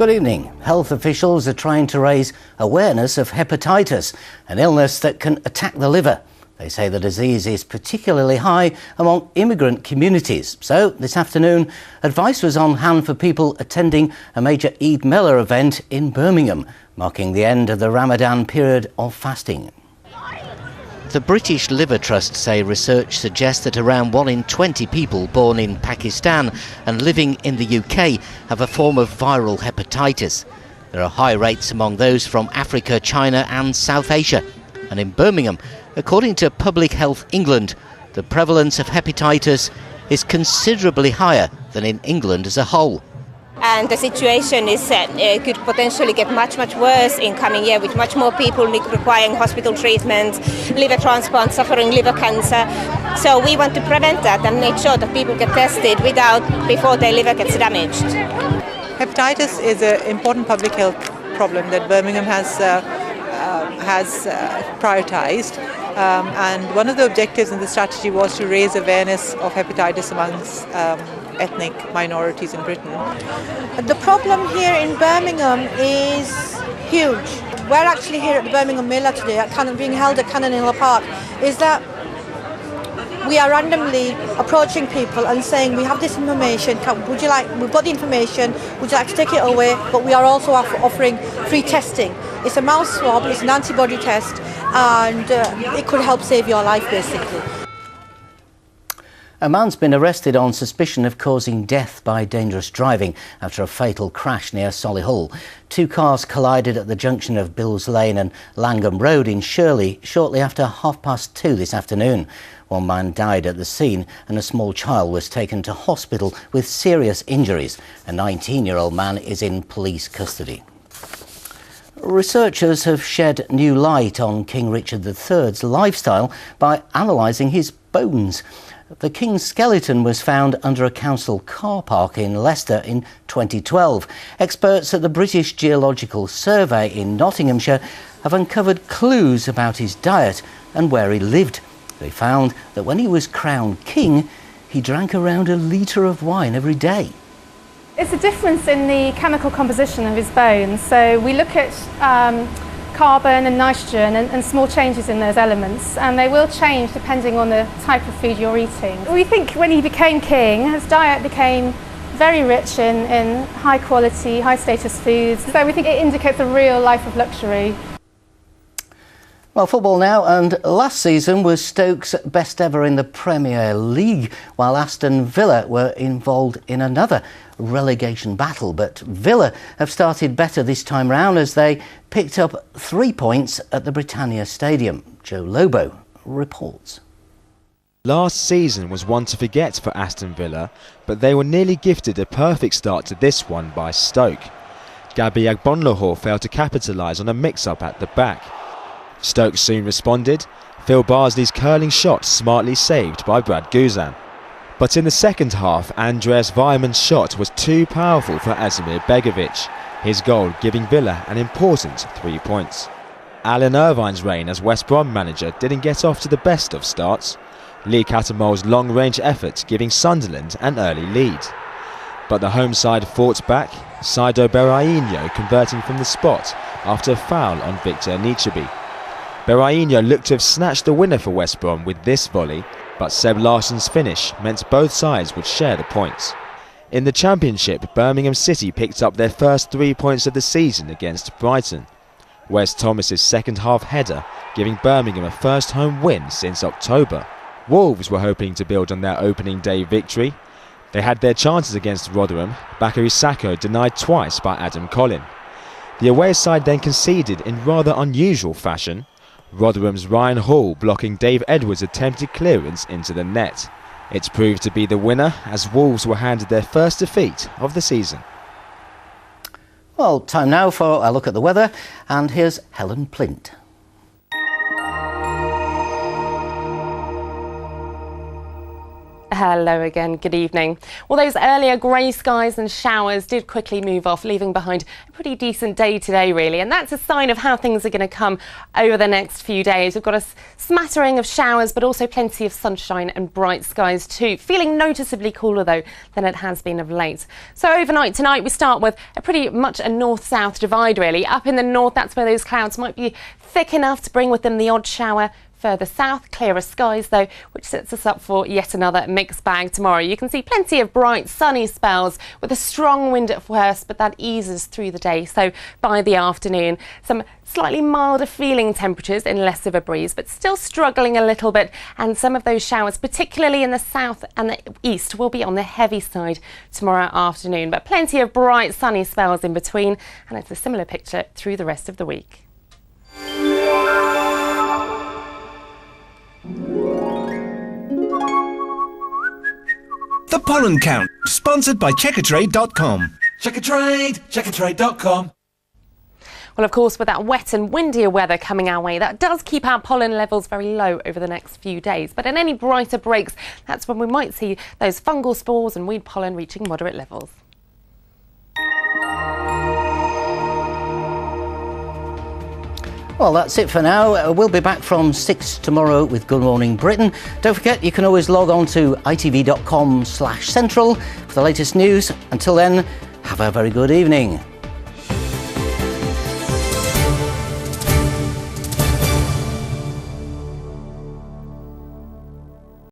Good evening. Health officials are trying to raise awareness of hepatitis, an illness that can attack the liver. They say the disease is particularly high among immigrant communities. So this afternoon, advice was on hand for people attending a major Eid Mellah event in Birmingham, marking the end of the Ramadan period of fasting. The British Liver Trust say research suggests that around 1 in 20 people born in Pakistan and living in the UK have a form of viral hepatitis. There are high rates among those from Africa, China and South Asia. And in Birmingham, according to Public Health England, the prevalence of hepatitis is considerably higher than in England as a whole. And the situation is could potentially get much worse in coming year, with much more people requiring hospital treatment, liver transplant, suffering liver cancer. So we want to prevent that and make sure that people get tested before their liver gets damaged. Hepatitis is an important public health problem that Birmingham has prioritised. And one of the objectives in the strategy was to raise awareness of hepatitis amongst ethnic minorities in Britain. The problem here in Birmingham is huge. We're actually here at the Birmingham Mellah today, being held at Cannon Hill Park, is that we are randomly approaching people and saying, we have this information, we've got the information, would you like to take it away? But we are also offering free testing. It's a mouth swab, it's an antibody test, and it could help save your life basically. A man's been arrested on suspicion of causing death by dangerous driving after a fatal crash near Solihull. Two cars collided at the junction of Bills Lane and Langham Road in Shirley shortly after 2:30 this afternoon. One man died at the scene and a small child was taken to hospital with serious injuries. A 19-year-old man is in police custody. Researchers have shed new light on King Richard III's lifestyle by analysing his bones. The King's skeleton was found under a council car park in Leicester in 2012. Experts at the British Geological Survey in Nottinghamshire have uncovered clues about his diet and where he lived. They found that when he was crowned king, he drank around 1 litre of wine every day. It's a difference in the chemical composition of his bones. So we look at carbon and nitrogen and small changes in those elements, and they will change depending on the type of food you're eating. We think when he became king, his diet became very rich in high quality, high status foods. So we think it indicates a real life of luxury. Well, football now, and last season was Stoke's best ever in the Premier League, while Aston Villa were involved in another relegation battle. But Villa have started better this time round as they picked up 3 points at the Britannia Stadium. Joe Lobo reports. Last season was one to forget for Aston Villa, but they were nearly gifted a perfect start to this one by Stoke. Gabby Agbonlahor failed to capitalise on a mix-up at the back. Stoke soon responded, Phil Barsley's curling shot smartly saved by Brad Guzan. But in the second half, Andreas Weiman's shot was too powerful for Azimir Begovic, his goal giving Villa an important 3 points. Alan Irvine's reign as West Brom manager didn't get off to the best of starts, Lee Cattermole's long-range effort giving Sunderland an early lead. But the home side fought back, Saido Berahino converting from the spot after a foul on Victor Nicheby. Berahino looked to have snatched the winner for West Brom with this volley, but Seb Larsson's finish meant both sides would share the points. In the Championship, Birmingham City picked up their first 3 points of the season against Brighton. Wes Thomas's second half header giving Birmingham a first home win since October. Wolves were hoping to build on their opening day victory. They had their chances against Rotherham, Bakary Sakho denied twice by Adam Collin. The away side then conceded in rather unusual fashion, Rotherham's Ryan Hall blocking Dave Edwards' attempted clearance into the net. It proved to be the winner as Wolves were handed their first defeat of the season. Well, time now for a look at the weather, and here's Helen Plint. Hello again, good evening. Well, those earlier grey skies and showers did quickly move off, leaving behind a pretty decent day today, really. And that's a sign of how things are going to come over the next few days. We've got a smattering of showers, but also plenty of sunshine and bright skies too. Feeling noticeably cooler, though, than it has been of late. So overnight tonight, we start with a pretty much a north-south divide, really. Up in the north, that's where those clouds might be thick enough to bring with them the odd shower. Further south, clearer skies though, which sets us up for yet another mixed bag tomorrow. You can see plenty of bright sunny spells with a strong wind at first, but that eases through the day. So by the afternoon, some slightly milder feeling temperatures and less of a breeze, but still struggling a little bit. And some of those showers, particularly in the south and the east, will be on the heavy side tomorrow afternoon. But plenty of bright sunny spells in between, and it's a similar picture through the rest of the week. The Pollen Count, sponsored by Checkatrade.com. Checkatrade.com. Well, of course, with that wet and windier weather coming our way, that does keep our pollen levels very low over the next few days. But in any brighter breaks, that's when we might see those fungal spores and weed pollen reaching moderate levels. Well, that's it for now. We'll be back from 6 tomorrow with Good Morning Britain. Don't forget, you can always log on to itv.com/central for the latest news. Until then, have a very good evening.